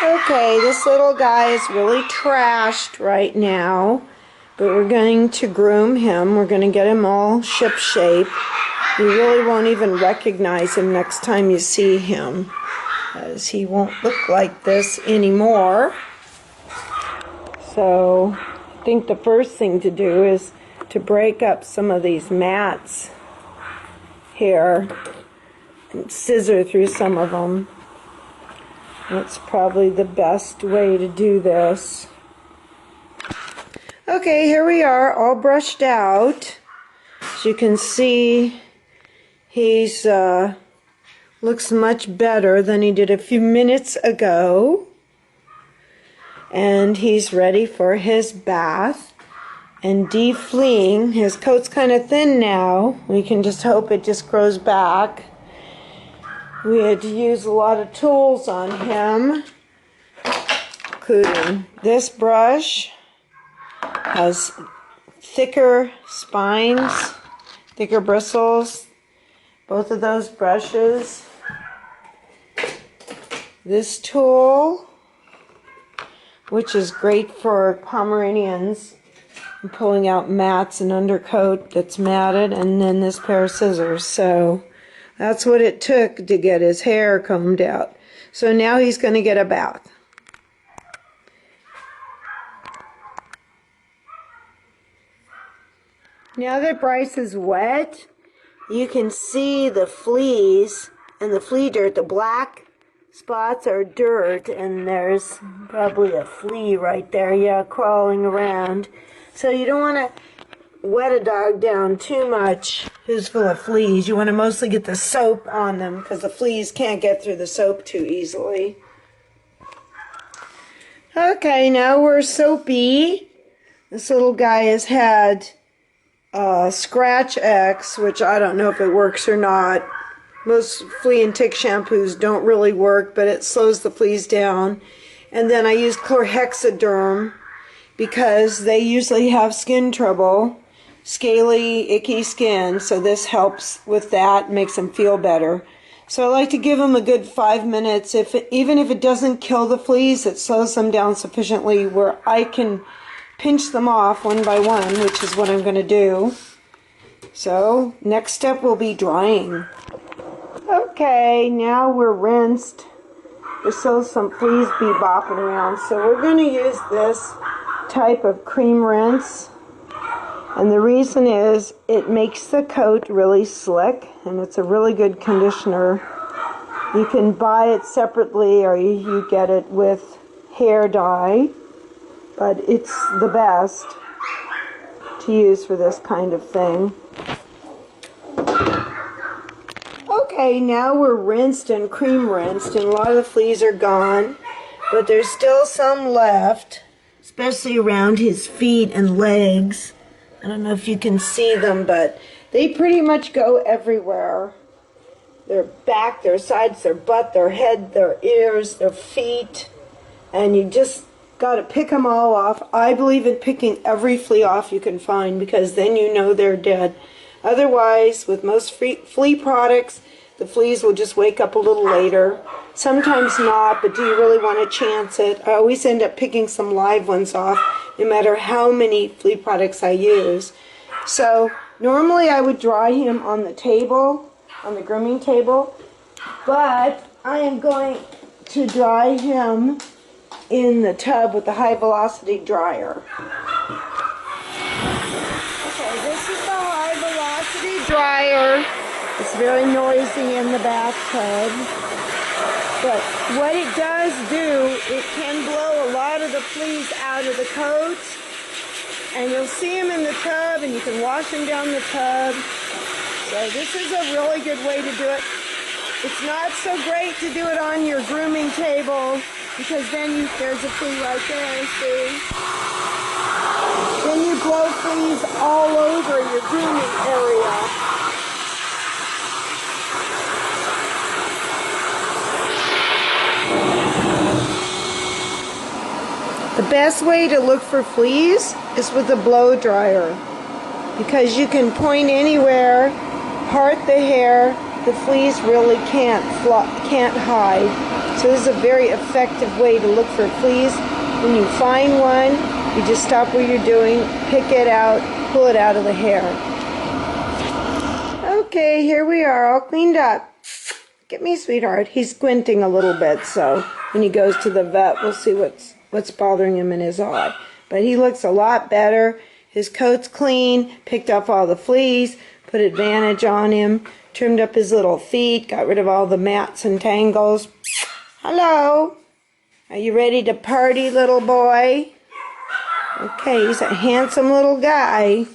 Okay, this little guy is really trashed right now, but we're going to groom him. We're going to get him all ship-shape. You really won't even recognize him next time you see him, as he won't look like this anymore. So I think the first thing to do is to break up some of these mats here and scissor through some of them. That's probably the best way to do this. Okay, here we are, all brushed out. As you can see, he's looks much better than he did a few minutes ago. And he's ready for his bath and defleeing. His coat's kind of thin now. We can just hope it just grows back. We had to use a lot of tools on him, including this brush. Has thicker spines, thicker bristles. Both of those brushes. This tool, which is great for Pomeranians, and pulling out mats and undercoat that's matted, and then this pair of scissors. So that's what it took to get his hair combed out. So now he's going to get a bath. Now that Bryce is wet, you can see the fleas and the flea dirt. The black spots are dirt, and there's probably a flea right there, yeah, crawling around. So you don't want to wet a dog down too much who's full of fleas. You want to mostly get the soap on them because the fleas can't get through the soap too easily. Okay, now we're soapy. This little guy has had Scratch X, which I don't know if it works or not. Most flea and tick shampoos don't really work, but it slows the fleas down. And then I use chlorhexaderm because they usually have skin trouble, scaly, icky skin, so this helps with that, makes them feel better. So I like to give them a good 5 minutes. Even if it doesn't kill the fleas, it slows them down sufficiently where I can pinch them off one by one, which is what I'm going to do. So next step will be drying. Okay, now we're rinsed. There's still some fleas bopping around, so we're going to use this type of cream rinse. And the reason is it makes the coat really slick, and it's a really good conditioner. You can buy it separately, or you get it with hair dye, but it's the best to use for this kind of thing. Okay, now we're rinsed and cream rinsed, and a lot of the fleas are gone, but there's still some left, especially around his feet and legs. I don't know if you can see them, but they pretty much go everywhere. Their back, their sides, their butt, their head, their ears, their feet, and you just got to pick them all off. I believe in picking every flea off you can find, because then you know they're dead. Otherwise, with most flea products, the fleas will just wake up a little later. Sometimes not, but do you really want to chance it? I always end up picking some live ones off, no matter how many flea products I use. So normally I would dry him on the table, on the grooming table, but I am going to dry him in the tub with the high velocity dryer. Okay, this is the high velocity dryer. It's very noisy in the bathtub, but what it does do, it can blow a lot of the fleas out of the coat, and you'll see them in the tub, and you can wash them down the tub. So this is a really good way to do it. It's not so great to do it on your grooming table, because then there's a flea right there, see? Then you blow fleas all over your grooming area. The best way to look for fleas is with a blow dryer, because you can point anywhere, part the hair, the fleas really can't hide. So this is a very effective way to look for fleas. When you find one, you just stop what you're doing, pick it out, pull it out of the hair. Okay, here we are, all cleaned up. Get me, sweetheart. He's squinting a little bit, so when he goes to the vet, we'll see what's bothering him in his eye. But he looks a lot better. His coat's clean, picked off all the fleas, put Advantage on him, trimmed up his little feet, got rid of all the mats and tangles. Hello. Are you ready to party, little boy? Okay, he's a handsome little guy.